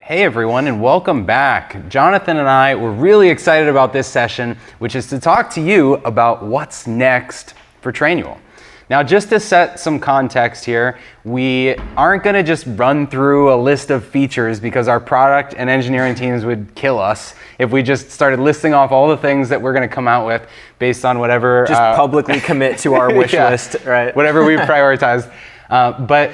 Hey everyone, and welcome back. Jonathan and I were really excited about this session, which is to talk to you about what's next for Trainual. Now, just to set some context here, we aren't going to just run through a list of features because our product and engineering teams would kill us if we just started listing off all the things that we're going to come out with based on whatever... Just publicly commit to our wish list, right? Whatever we prioritize. But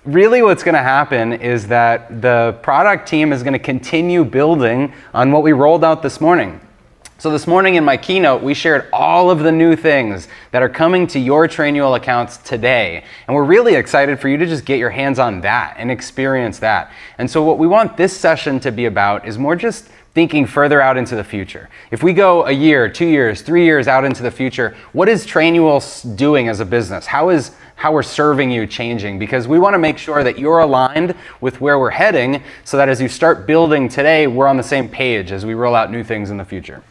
really what's going to happen is that the product team is going to continue building on what we rolled out this morning. So this morning in my keynote, we shared all of the new things that are coming to your Trainual accounts today. And we're really excited for you to just get your hands on that and experience that. And so what we want this session to be about is more just thinking further out into the future. If we go a year, 2 years, 3 years out into the future, what is Trainual doing as a business? How we're serving you changing? Because we want to make sure that you're aligned with where we're heading so that as you start building today, we're on the same page as we roll out new things in the future.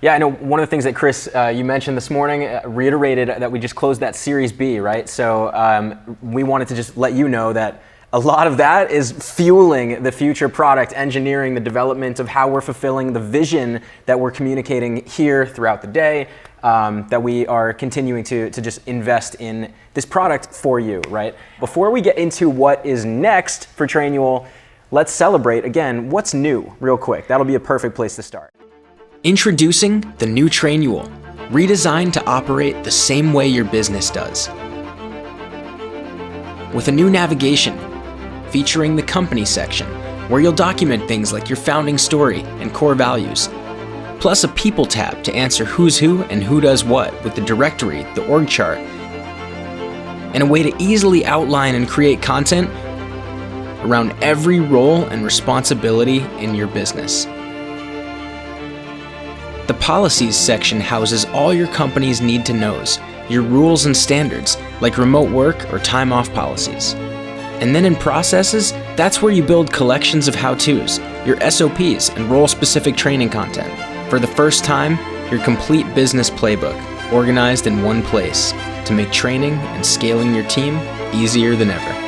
Yeah, I know one of the things that Chris, you mentioned this morning, reiterated that we just closed that Series B, right? So we wanted to just let you know that a lot of that is fueling the future product engineering, the development of how we're fulfilling the vision that we're communicating here throughout the day, that we are continuing to just invest in this product for you, right? Before we get into what is next for Trainual, let's celebrate, again, what's new real quick. That'll be a perfect place to start. Introducing the new Trainual, redesigned to operate the same way your business does. With a new navigation, featuring the company section, where you'll document things like your founding story and core values, plus a people tab to answer who's who and who does what with the directory, the org chart, and a way to easily outline and create content around every role and responsibility in your business. The policies section houses all your company's need to knows, your rules and standards, like remote work or time off policies. And then in processes, that's where you build collections of how-tos, your SOPs and role-specific training content. For the first time, your complete business playbook, organized in one place to make training and scaling your team easier than ever.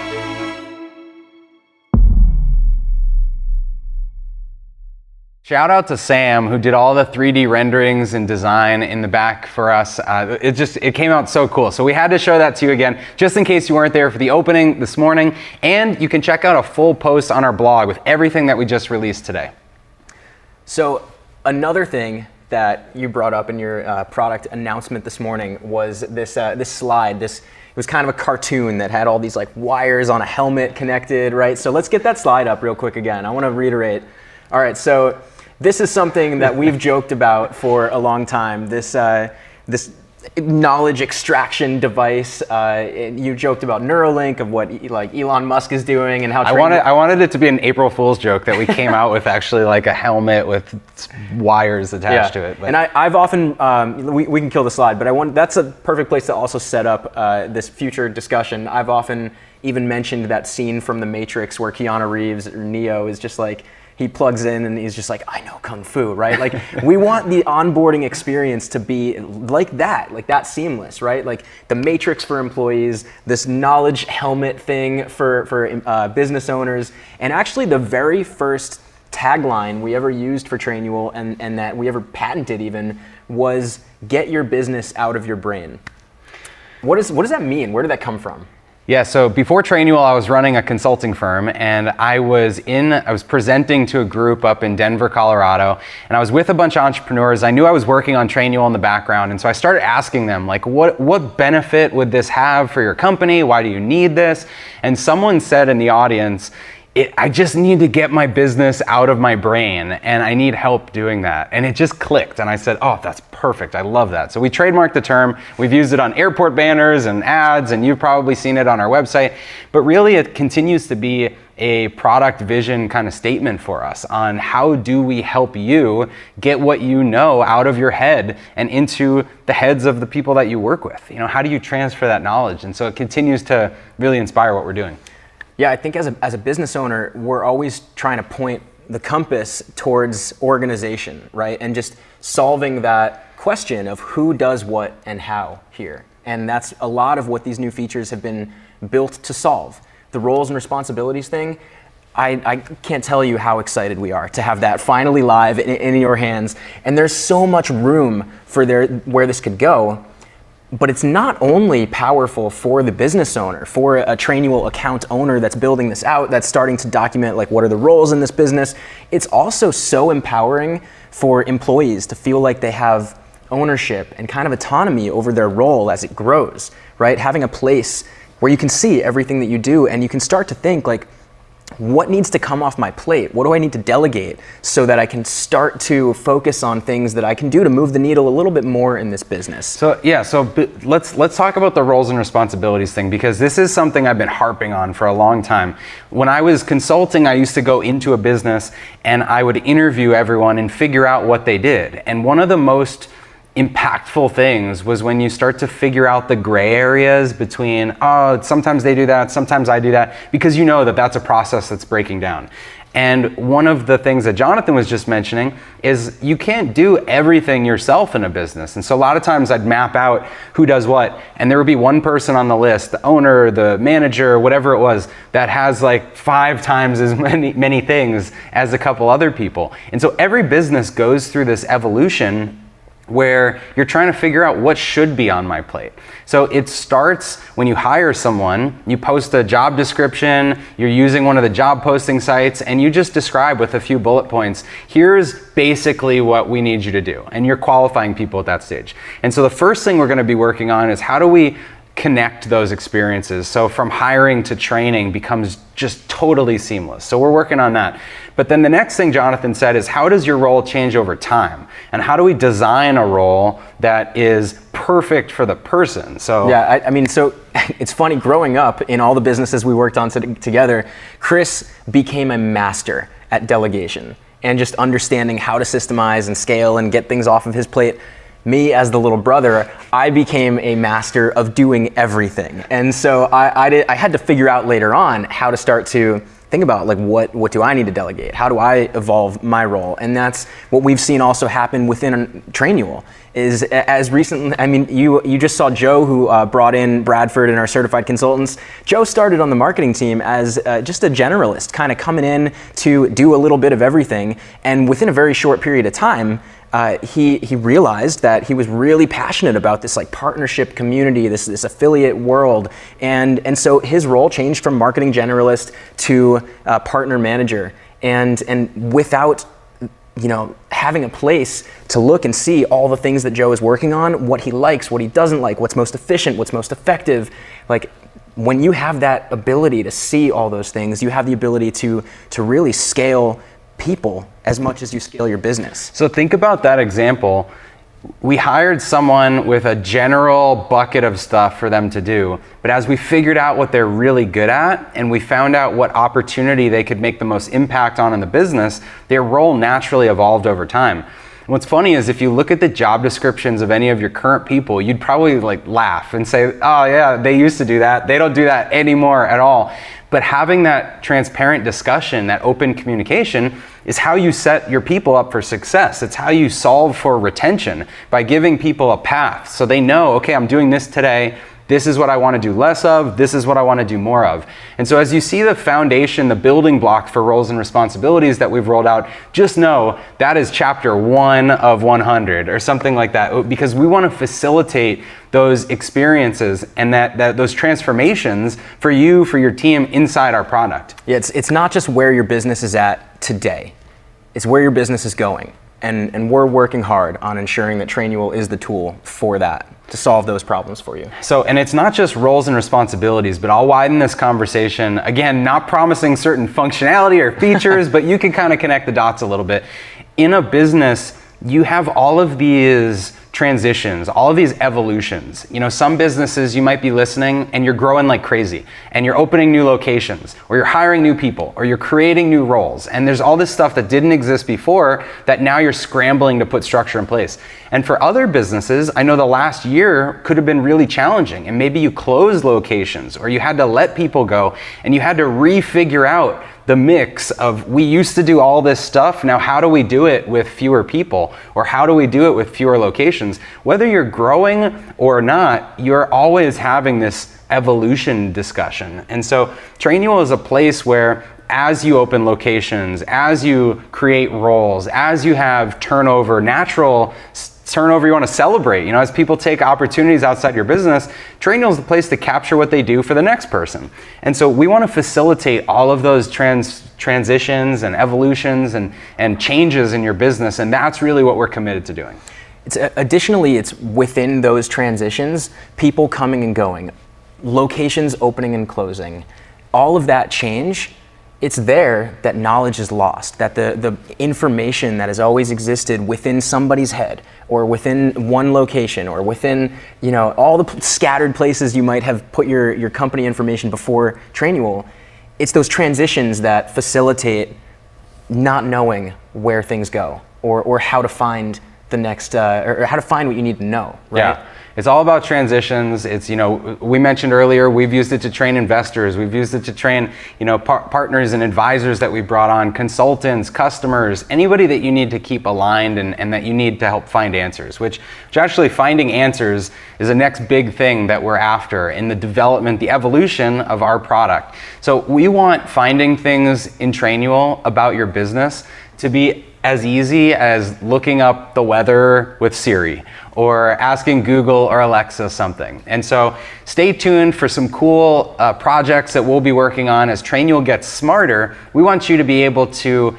Shout out to Sam, who did all the 3D renderings and design in the back for us. It came out so cool. So we had to show that to you again, just in case you weren't there for the opening this morning. And you can check out a full post on our blog with everything that we just released today. So another thing that you brought up in your product announcement this morning was this slide. It was kind of a cartoon that had all these like wires on a helmet connected, right? So let's get that slide up real quick again. I want to reiterate. All right, so this is something that we've joked about for a long time. This knowledge extraction device. You joked about Neuralink, of what like Elon Musk is doing, and how I wanted it to be an April Fool's joke that we came out with actually like a helmet with wires attached to it. But. And I've often we can kill the slide, but that's a perfect place to also set up this future discussion. I've often even mentioned that scene from The Matrix where Keanu Reeves or Neo is just like, he plugs in and he's just like, I know Kung Fu, right? Like we want the onboarding experience to be like that seamless, right? Like the Matrix for employees, this knowledge helmet thing for business owners. And actually the very first tagline we ever used for Trainual and that we ever patented even was get your business out of your brain. What does that mean? Where did that come from? Yeah, so before Trainual, I was running a consulting firm, and I was presenting to a group up in Denver, Colorado, and I was with a bunch of entrepreneurs. I knew I was working on Trainual in the background, and so I started asking them, like, what benefit would this have for your company? Why do you need this? And someone said in the audience, I just need to get my business out of my brain, and I need help doing that. And it just clicked, and I said, oh, that's perfect. I love that. So we trademarked the term. We've used it on airport banners and ads, and you've probably seen it on our website. But really, it continues to be a product vision kind of statement for us on how do we help you get what you know out of your head and into the heads of the people that you work with. You know, how do you transfer that knowledge? And so it continues to really inspire what we're doing. Yeah, I think as a business owner, we're always trying to point the compass towards organization, right? And just solving that question of who does what and how here. And that's a lot of what these new features have been built to solve. The roles and responsibilities thing, I can't tell you how excited we are to have that finally live in your hands. And there's so much room for where this could go. But it's not only powerful for the business owner, for a Trainual account owner that's building this out, that's starting to document like what are the roles in this business. It's also so empowering for employees to feel like they have ownership and kind of autonomy over their role as it grows, right? Having a place where you can see everything that you do and you can start to think like, what needs to come off my plate? What do I need to delegate so that I can start to focus on things that I can do to move the needle a little bit more in this business? So let's talk about the roles and responsibilities thing, because this is something I've been harping on for a long time. When I was consulting, I used to go into a business and I would interview everyone and figure out what they did. And one of the most impactful things was when you start to figure out the gray areas between, oh, sometimes they do that, sometimes I do that, because you know that that's a process that's breaking down. And one of the things that Jonathan was just mentioning is you can't do everything yourself in a business. And so a lot of times I'd map out who does what, and there would be one person on the list, the owner, the manager, whatever it was, that has like 5 times as many things as a couple other people. And so every business goes through this evolution where you're trying to figure out what should be on my plate. So it starts when you hire someone, you post a job description, you're using one of the job posting sites, and you just describe with a few bullet points, here's basically what we need you to do. And you're qualifying people at that stage. And so the first thing we're gonna be working on is how do we connect those experiences. So from hiring to training becomes just totally seamless. So we're working on that. But then the next thing Jonathan said is, how does your role change over time? And how do we design a role that is perfect for the person? So yeah, I mean, so it's funny, growing up in all the businesses we worked on together, Chris became a master at delegation and just understanding how to systemize and scale and get things off of his plate. Me, as the little brother, I became a master of doing everything. And so I had to figure out later on how to start to think about like what do I need to delegate? How do I evolve my role? And that's what we've seen also happen within Trainual. Is as recently, I mean, you just saw Joe, who brought in Bradford and our certified consultants. Joe started on the marketing team as just a generalist, kind of coming in to do a little bit of everything. And within a very short period of time, he realized that he was really passionate about this like partnership community, this affiliate world, and so his role changed from marketing generalist to partner manager, and without having a place to look and see all the things that Joe is working on, what he likes, what he doesn't like, what's most efficient, what's most effective, like. When you have that ability to see all those things, you have the ability to really scale people as much as you scale your business. So think about that example. We hired someone with a general bucket of stuff for them to do, but as we figured out what they're really good at and we found out what opportunity they could make the most impact on in the business, their role naturally evolved over time. And what's funny is if you look at the job descriptions of any of your current people, you'd probably like laugh and say, oh yeah, they used to do that. They don't do that anymore at all. But having that transparent discussion, that open communication, is how you set your people up for success. It's how you solve for retention, by giving people a path so they know, okay, I'm doing this today. This is what I want to do less of. This is what I want to do more of. And so as you see the foundation, the building block for roles and responsibilities that we've rolled out, just know that is chapter 1 of 100 or something like that, because we want to facilitate those experiences and that those transformations for you, for your team inside our product. Yeah, it's not just where your business is at today. It's where your business is going. And we're working hard on ensuring that Trainual is the tool for that, to solve those problems for you. So, and it's not just roles and responsibilities, but I'll widen this conversation. Again, not promising certain functionality or features, but you can kind of connect the dots a little bit. In a business, you have all of these transitions, all of these evolutions. Some businesses you might be listening and you're growing like crazy and you're opening new locations, or you're hiring new people, or you're creating new roles. And there's all this stuff that didn't exist before that now you're scrambling to put structure in place. And for other businesses, I know the last year could have been really challenging, and maybe you closed locations or you had to let people go and you had to refigure out the mix of, we used to do all this stuff, now how do we do it with fewer people? Or how do we do it with fewer locations? Whether you're growing or not, you're always having this evolution discussion. And so Trainual is a place where as you open locations, as you create roles, as you have turnover, natural turnover you want to celebrate, as people take opportunities outside your business, Trainual is the place to capture what they do for the next person. And so we want to facilitate all of those transitions and evolutions and changes in your business, and that's really what we're committed to doing. Additionally, it's within those transitions, people coming and going, locations opening and closing, all of that change. It's there that knowledge is lost, that the information that has always existed within somebody's head or within one location or within all the scattered places you might have put your company information before Trainual, it's those transitions that facilitate not knowing where things go or how to find the next, or how to find what you need to know, right? Yeah. It's all about transitions. It's, we mentioned earlier, we've used it to train investors. We've used it to train, partners and advisors that we brought on, consultants, customers, anybody that you need to keep aligned and that you need to help find answers, which actually finding answers is the next big thing that we're after in the development, the evolution of our product. So we want finding things in Trainual about your business to be as easy as looking up the weather with Siri or asking Google or Alexa something. And so stay tuned for some cool projects that we'll be working on as Trainual gets smarter. We want you to be able to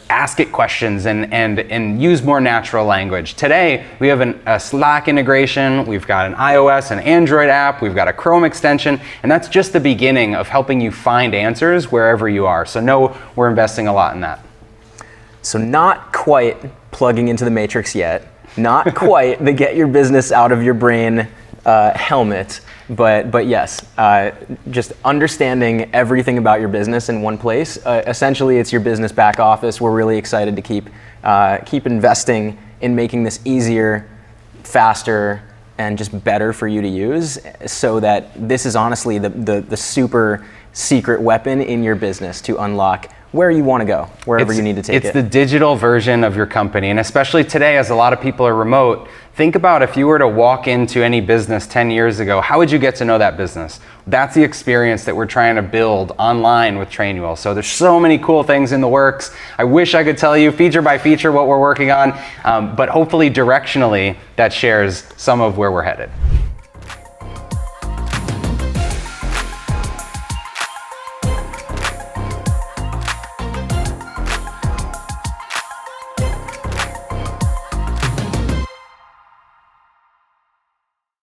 ask it questions and use more natural language. Today, we have a Slack integration, we've got an iOS and Android app, we've got a Chrome extension, and that's just the beginning of helping you find answers wherever you are. So know we're investing a lot in that. So not quite plugging into the matrix yet, not quite the get your business out of your brain helmet, but yes, just understanding everything about your business in one place. Essentially, it's your business back office. We're really excited to keep investing in making this easier, faster, and just better for you to use, so that this is honestly the super secret weapon in your business to unlock where you want to go, wherever you need to take it. It's the digital version of your company. And especially today, as a lot of people are remote, think about if you were to walk into any business 10 years ago, how would you get to know that business? That's the experience that we're trying to build online with Trainual. So there's so many cool things in the works. I wish I could tell you feature by feature what we're working on, but hopefully directionally that shares some of where we're headed.